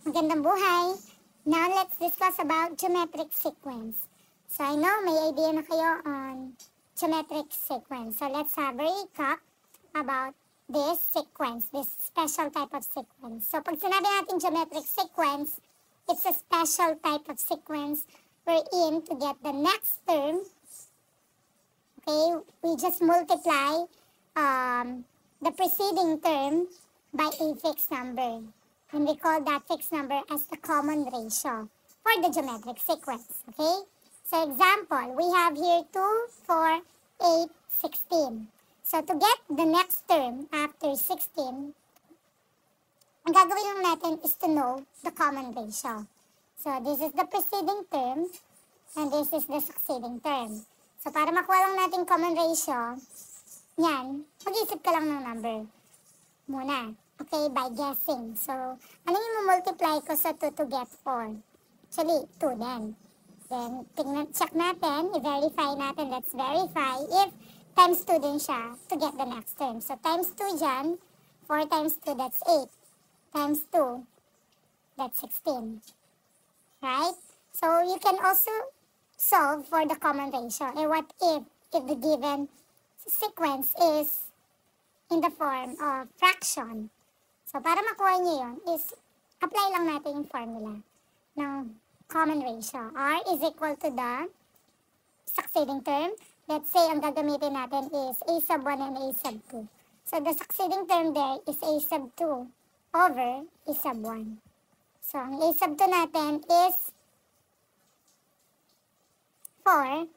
Magandang buhay! Now, let's discuss about geometric sequence. So, I know may idea na kayo on geometric sequence. So, let's have a recap about this sequence, this special type of sequence. So, pag sinabi natin geometric sequence, it's a special type of sequence wherein to get the next term, okay, we just multiply the preceding term by a fixed number. And we call that fixed number as the common ratio for the geometric sequence, okay? So example, we have here 2, 4, 8, 16. So to get the next term after 16, ang gagawin lang natin is to know the common ratio. So this is the preceding term and this is the succeeding term. So para makuha lang natin common ratio, yan, mag-isip ka lang ng number muna. Okay, by guessing. So, ano yung multiply ko sa 2 to get 4? Actually, 2 din. Then, check natin, i-verify natin, let's verify if times 2 din siya to get the next term. So, times 2 dyan, 4 times 2, that's 8. Times 2, that's 16. Right? So, you can also solve for the common ratio. And what if the given sequence is in the form of fraction? So, para makuha nyo yun, is apply lang natin yung formula ng common ratio. R is equal to the succeeding term. Let's say, ang gagamitin natin is a sub 1 and a sub 2. So, the succeeding term there is a sub 2 over a sub 1. So, ang a sub 2 natin is 4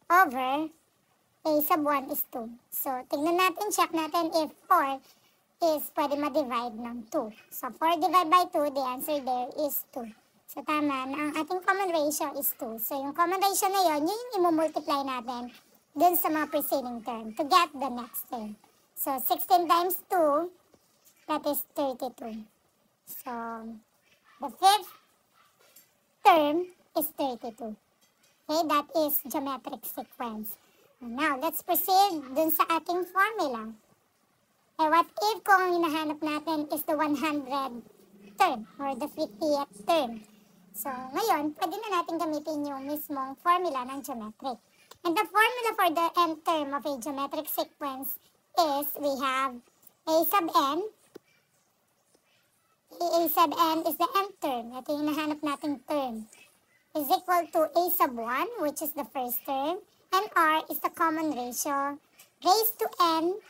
over a sub 1 is 2. So, tignan natin, check natin if 4 is pwede ma-divide ng 2. So, 4 divided by 2, the answer there is 2. So, tama na. Ang ating common ratio is 2. So, yung common ratio na yun, yun yung i-multiply natin dun sa mga preceding term to get the next term. So, 16 times 2, that is 32. So, the fifth term is 32. Okay, that is geometric sequence. And now, let's proceed dun sa ating formula. Eh, what if kung ang hinahanap natin is the 100th term or the 50th term? So, ngayon, pwede na natin gamitin yung mismong formula ng geometric. And the formula for the nth term of a geometric sequence is we have a sub n. A sub n is the nth term. Ito yung hinahanap nating term. Is equal to a sub 1, which is the first term. And r is the common ratio raised to n.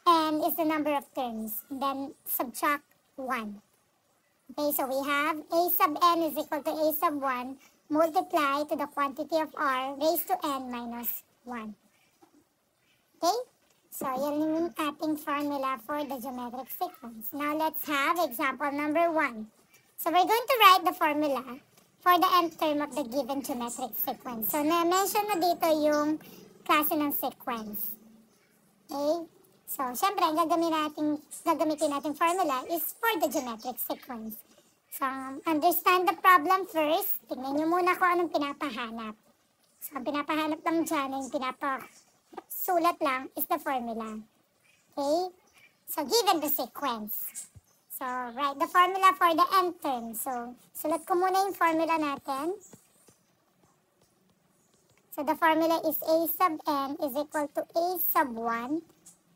And is the number of terms. Then subtract 1. Okay, so we have a sub n is equal to a sub 1 multiply to the quantity of r raised to n minus 1. Okay, so yan yung ating formula for the geometric sequence. Now let's have example number 1. So we're going to write the formula for the nth term of the given geometric sequence. So na-mention na dito yung klase ng sequence. Okay. So, syempre, ang gagamitin natin formula is for the geometric sequence. So, understand the problem first. Tingnan nyo muna kung anong pinapahanap. So, ang pinapahanap lang dyan, yung pinapasulat lang is the formula. Okay? So, given the sequence. So, write the formula for the nth term. So, sulat ko muna yung formula natin. So, the formula is a sub n is equal to a sub 1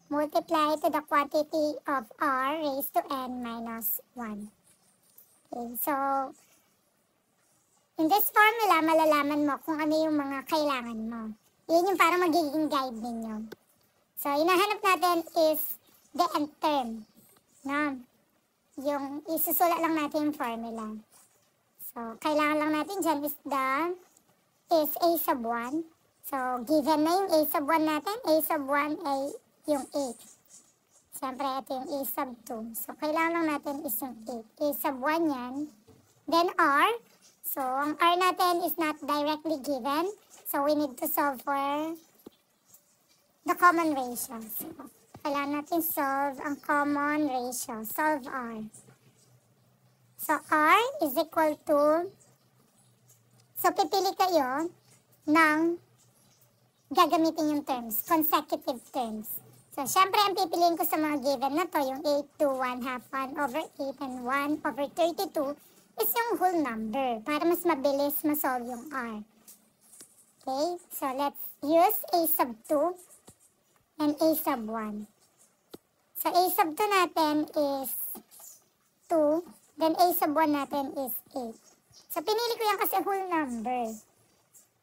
multiply to the quantity of r raised to n minus 1. Okay, so, in this formula, malalaman mo kung ano yung mga kailangan mo. Yun yung parang magiging guide ninyo. So, hinahanap natin is the nth term. No? Yung isusulat lang natin yung formula. So, kailangan lang natin dyan is a sub 1. So, given na yung a sub 1 natin, a sub 1 ay yung 8. Siyempre, ito yung a sub 2. So, kailangan lang natin is yung 8. A sub 1 yan. Then, r. So, ang r natin is not directly given. So, we need to solve for the common ratio. So, kailangan natin solve ang common ratio. Solve r. So, r is equal to, so, pipili kayo ng gagamitin yung terms, consecutive terms. So, syempre, ang pipiliin ko sa mga given na to, yung 8 to 1 half 1 over 8 and 1 over 32. is yung whole number para mas mabilis masolve yung R. Okay, so let's use a sub 2 and a sub 1. So a sub 2 natin is 2, then a sub 1 natin is 8. So pinili ko yan kasi whole number.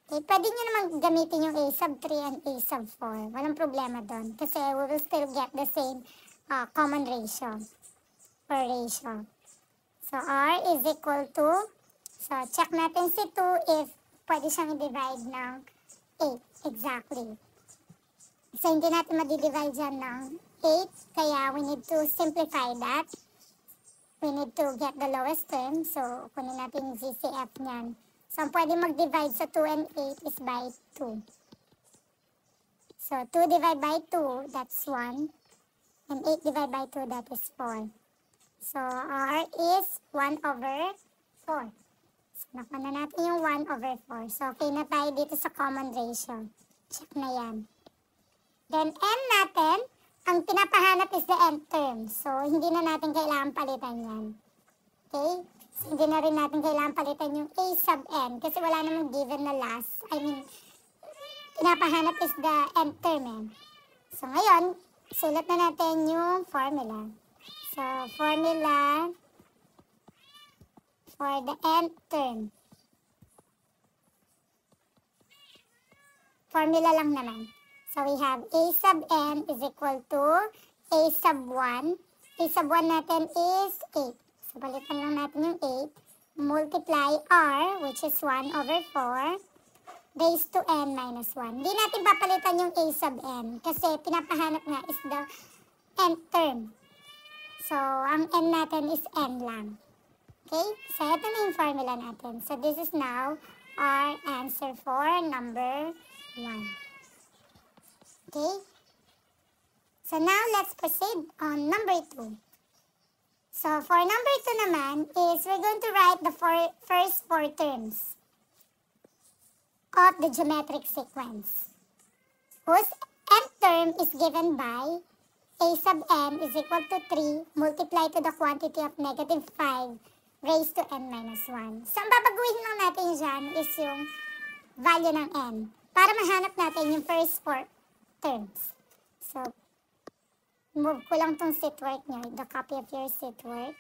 Okay, pwede nyo naman gamitin yung a sub 3 and a sub 4. Walang problema doon kasi we will still get the same common ratio or ratio. So R is equal to, so check natin si 2 if pwede siyang i-divide ng 8 exactly. So hindi natin ma-divide dyan ng 8, kaya we need to simplify that. We need to get the lowest term. So kunin natin yung GCF niyan. So ang pwede mag-divide sa 2 and 8 is by 2. So 2 divided by 2, that's 1. And 8 divided by 2, that is 4. So R is 1 over 4. So nakuha na natin yung 1 over 4. So okay na tayo dito sa common ratio. Check na yan. Then n natin, ang pinapahanap is the nth term. So hindi na natin kailangan palitan yan. Okay? So hindi na rin natin kailangan palitan yung a sub n. Kasi wala namang given na last. I mean, pinapahanap is the nth term. So ngayon, sulat na natin yung formula. So formula for the nth term. Formula lang naman. So we have a sub n is equal to a sub 1. A sub 1 natin is 8. So balikan lang natin yung 8. Multiply r, which is 1 over 4, raised to n minus 1. Hindi natin papalitan yung a sub n kasi pinapahanap nga is the nth term. So ang n natin is n lang. Okay? So ito na yung formula natin. So this is now our answer for number 1. Okay? So now let's proceed on number 2. So for number 2 naman is we're going to write the first 4 terms of the geometric sequence, whose nth term is given by a sub n is equal to 3 multiplied to the quantity of negative 5 raised to n minus 1. So ang babaguhin lang natin dyan is yung value ng n para mahanap natin yung first 4 terms. So, move ko lang tong set work nyo, the copy of your set work,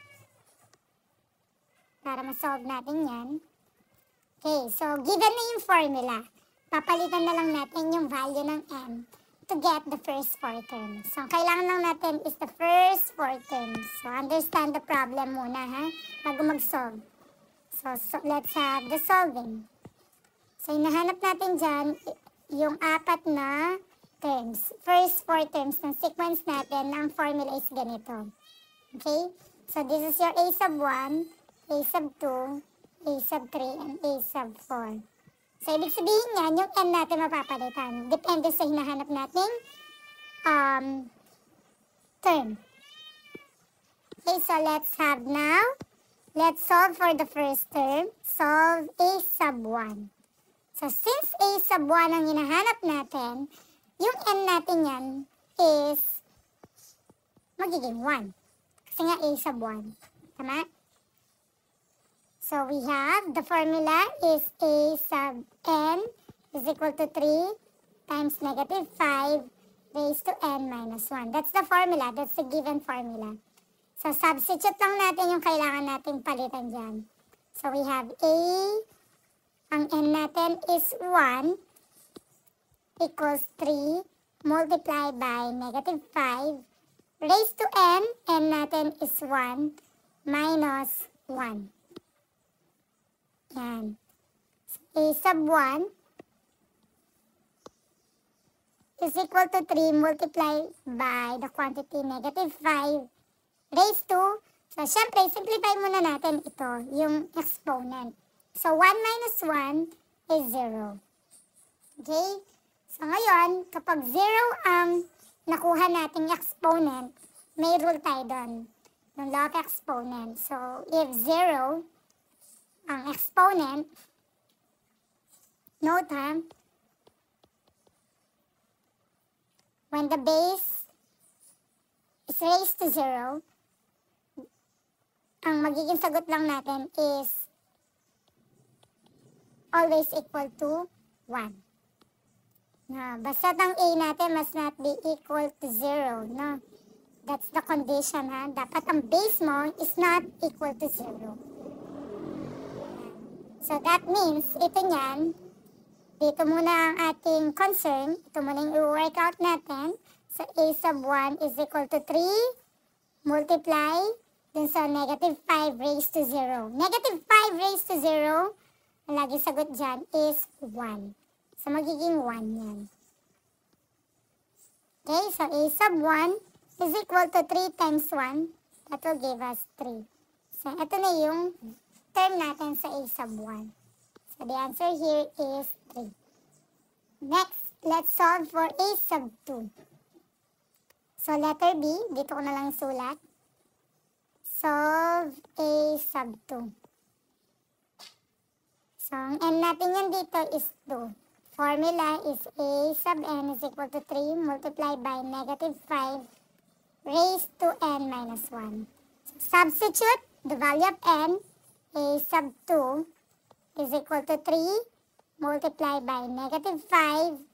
para ma-solve natin yan. Okay, so given na yung formula, papalitan na lang natin yung value ng n to get the first 4 terms. So, ang kailangan lang natin is the first 4 terms. So, understand the problem muna, ha? Bago mag-solve. So, let's have the solving. So, hinahanap natin dyan yung 4 na terms. First 4 terms ng sequence natin, ang formula is ganito. Okay? So, this is your a sub 1, a sub 2, a sub 3, and a sub 4. So, ibig sabihin yan, yung n natin mapapalitan. Depende sa hinahanap nating term. Okay, so let's have now, let's solve for the first term. Solve a sub 1. So, since a sub 1 ang hinahanap natin, yung n natin yan is magiging 1. Kasi nga a sub 1. Tama? So we have the formula is a sub n is equal to 3 times negative 5 raised to n minus 1. That's the formula. That's the given formula. So substitute lang natin yung kailangan nating palitan dyan. So we have a, ang n natin is 1 equals 3 multiplied by negative 5 raised to n natin is 1 minus 1. Yan. A sub 1 is equal to 3 multiplied by the quantity negative 5 raised to, so syempre, simplify muna natin ito, yung exponent. So 1 minus 1 is 0. Okay? So ngayon, kapag 0 ang nakuha nating exponent, may rule tayo doon, ng law of exponent. So if 0 ang exponent, note ha, when the base is raised to 0, ang magiging sagot lang natin is always equal to 1. Basta ang A natin must not be equal to 0, no? That's the condition, ha? Dapat ang base mo is not equal to 0. So that means, ito niyan, dito muna ang ating concern. Ito muna yung i-work out natin. So A sub 1 is equal to 3 multiply dun sa negative 5 raised to 0. Negative 5 raised to 0, ang lagi sagot dyan is 1. So magiging 1 yan. Okay, so A sub 1 is equal to 3 times 1. That will give us 3. So ito na yung term natin sa A sub 1. So the answer here is 3. Next, let's solve for A sub 2. So letter B, dito ko na lang sulat. Solve A sub 2. So ang n natin yan dito is 2. Formula is A sub n is equal to 3 multiplied by negative 5 raised to n minus 1. So substitute the value of n. A sub 2 is equal to 3 multiplied by negative 5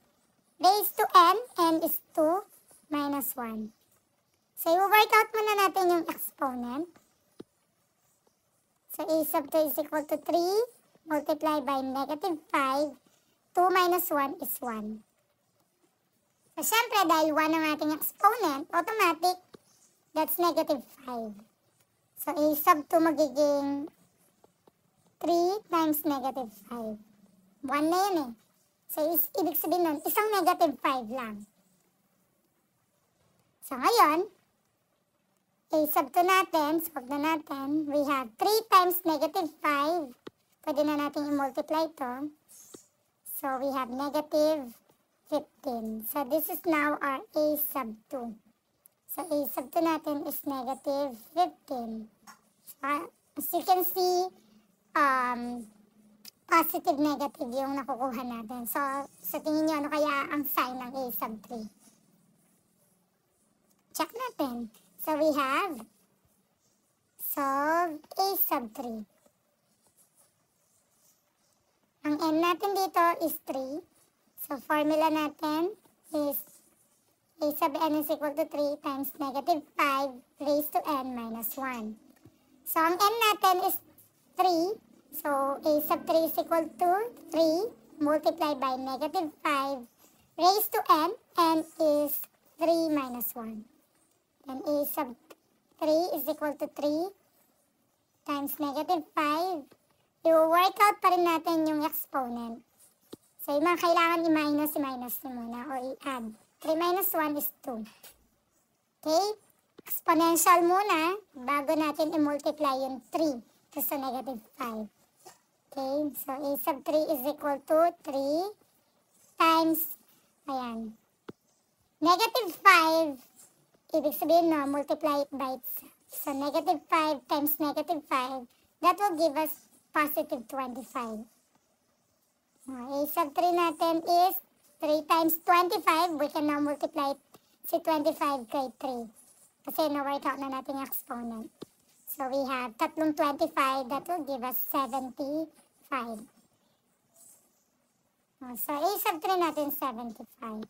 raised to n is 2 minus 1. So, i-work out muna natin yung exponent. So, A sub 2 is equal to 3 multiplied by negative 5. 2 minus 1 is 1. So, syempre, dahil 1 ang ating exponent, automatic, that's negative 5. So, A sub 2 magiging 3 times negative 5. 1 na yun eh. So, ibig sabihin nun, isang negative 5 lang. So, ngayon, A sub 2 natin, solve na natin, we have 3 times negative 5. Pwede na natin i-multiply ito. So, we have negative 15. So, this is now our A sub 2. So, A sub 2 natin is negative 15. So, as you can see, positive negative yung nakukuha natin. So, sa tingin nyo, ano kaya ang sign ng A sub 3? Check natin. So, we have solve A sub 3. Ang n natin dito is 3. So, formula natin is A sub n is equal to 3 times negative 5 raised to n minus 1. So, ang n natin is 3. So, A sub 3 is equal to 3 multiplied by negative 5 raised to n is 3 minus 1. And A sub 3 is equal to 3 times negative 5. I-work out pa rin natin yung exponent. So, yung mga kailangan i-minus nyo muna o i-add. 3 minus 1 is 2. Okay? Exponential muna bago natin i-multiply yung 3 to sa negative 5. Okay? So, A sub 3 is equal to 3 times, ayan, negative 5, ibig sabihin na multiply it by itself. So, negative 5 times negative 5, that will give us positive 25. A sub 3 natin is 3 times 25. We can now multiply si 25 kay 3. Kasi na-work out na natin yung exponent. So, we have tatlong 25. That will give us 75. So, A sub 3 natin 75.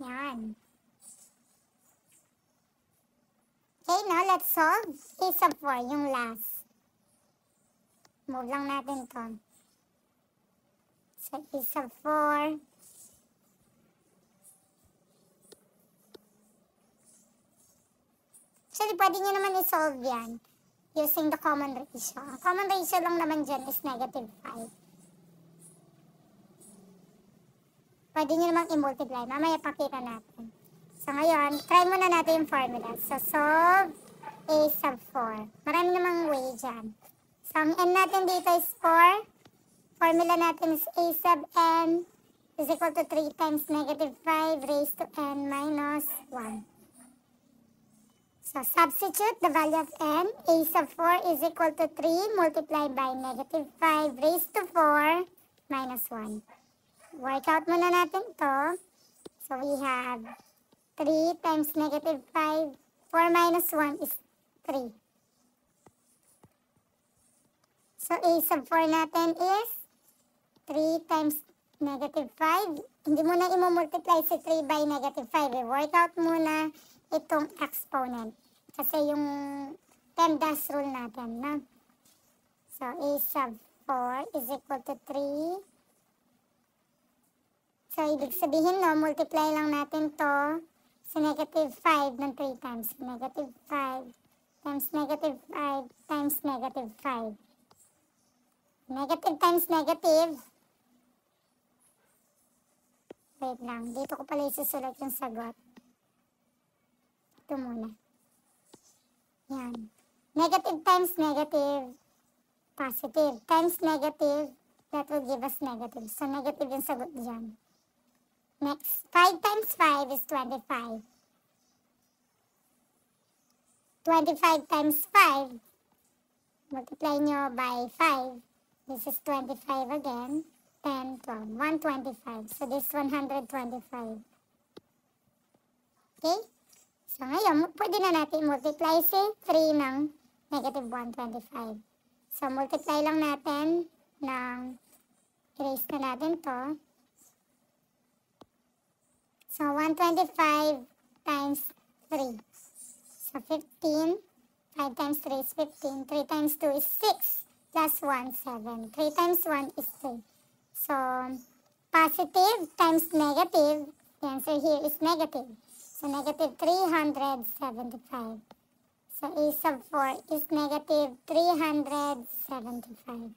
Yan. Okay, now let's solve A sub 4, yung last. Move lang natin to. So, A sub 4. Actually, pwede nyo naman i-solve yan using the common ratio. Ang common ratio lang naman dyan is negative 5. Pwede nyo naman i-multiply. Mamaya pakita natin. So, ngayon, try muna natin yung formula. So, solve A sub 4. Marami namang way dyan. So, ang n natin dito is 4. Formula natin is A sub n is equal to 3 times negative 5 raised to n minus 1. So, substitute the value of n. A sub 4 is equal to 3 multiplied by negative 5 raised to 4 minus 1. Work out muna natin to. So, we have 3 times negative 5 4 minus 1 is 3. So, a sub 4 natin is 3 times negative 5. Hindi mo na i-multiply si 3 by negative 5. Work out muna itong exponent. Kasi yung PEMDAS rule natin, na. So, a sub 4 is equal to 3. So, ibig sabihin, no, multiply lang natin to sa negative 5 ng 3 times. Negative 5 times negative 5 times negative 5. Negative times negative. Wait lang. Dito ko pala isusulat yung sagot. Ito muna. Yan. Negative times negative. Positive. Times negative. That will give us negative. So, negative yung sagot dyan. Next. 5 times 5 is 25. 25 times 5. Multiply nyo by 5. This is 25 again. 10, 12, 125. So, this 125. Okay? So, ngayon, pwede na natin multiply si 3 ng negative 125. So, multiply lang natin ng, erase na natin to. So, 125 times 3. So, 15. 5 times 3 is 15. 3 times 2 is 6. Plus 1, 7. 3 times 1 is 3. So, positive times negative, the answer here is negative. So, negative 375. So, a sub 4 is negative 375.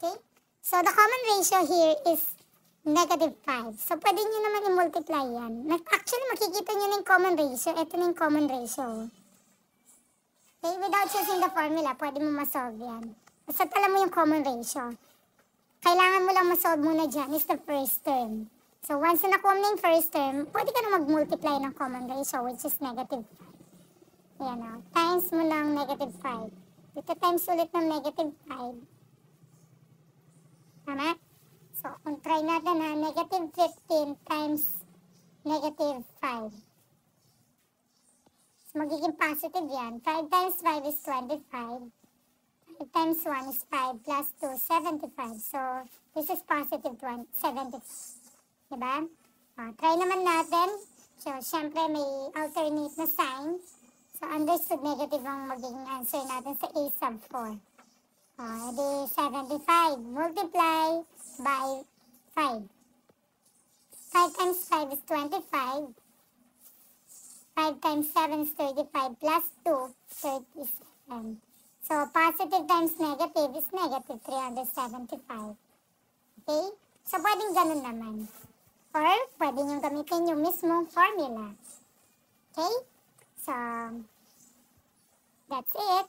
Okay? So, the common ratio here is negative 5. So, pwede nyo naman i-multiply yan. Actually, makikita nyo na yung common ratio. Ito na yung common ratio. Okay, without using the formula, pwede mo masolve yan. Basta alam mo yung common ratio. Kailangan mo lang masolve muna dyan is the first term. So, once na nakuha mo yung first term, pwede ka na mag-multiply ng common ratio, which is negative 5. Ayan o. Times mo ng negative 5. Dito times ulit ng negative 5. Tama? So, kung try natin na negative 15 times negative 5. So, magiging positive yan. 5 times 5 is 25. 5 times 1 is 5 plus 2, 75. So, this is positive 75. Diba? Try naman natin. So, syempre may alternate na sign. So, understood negative ang magiging answer natin sa A sub 4. Edi 75. Multiply by 5. 5 times 5 is 25. 5 times 7 is 35 plus 2, 37. So, positive times negative is negative 375. Okay? So, pwedeng ganun naman. Or, pwede nyo gamitin yung mismong formula. Okay? So, that's it.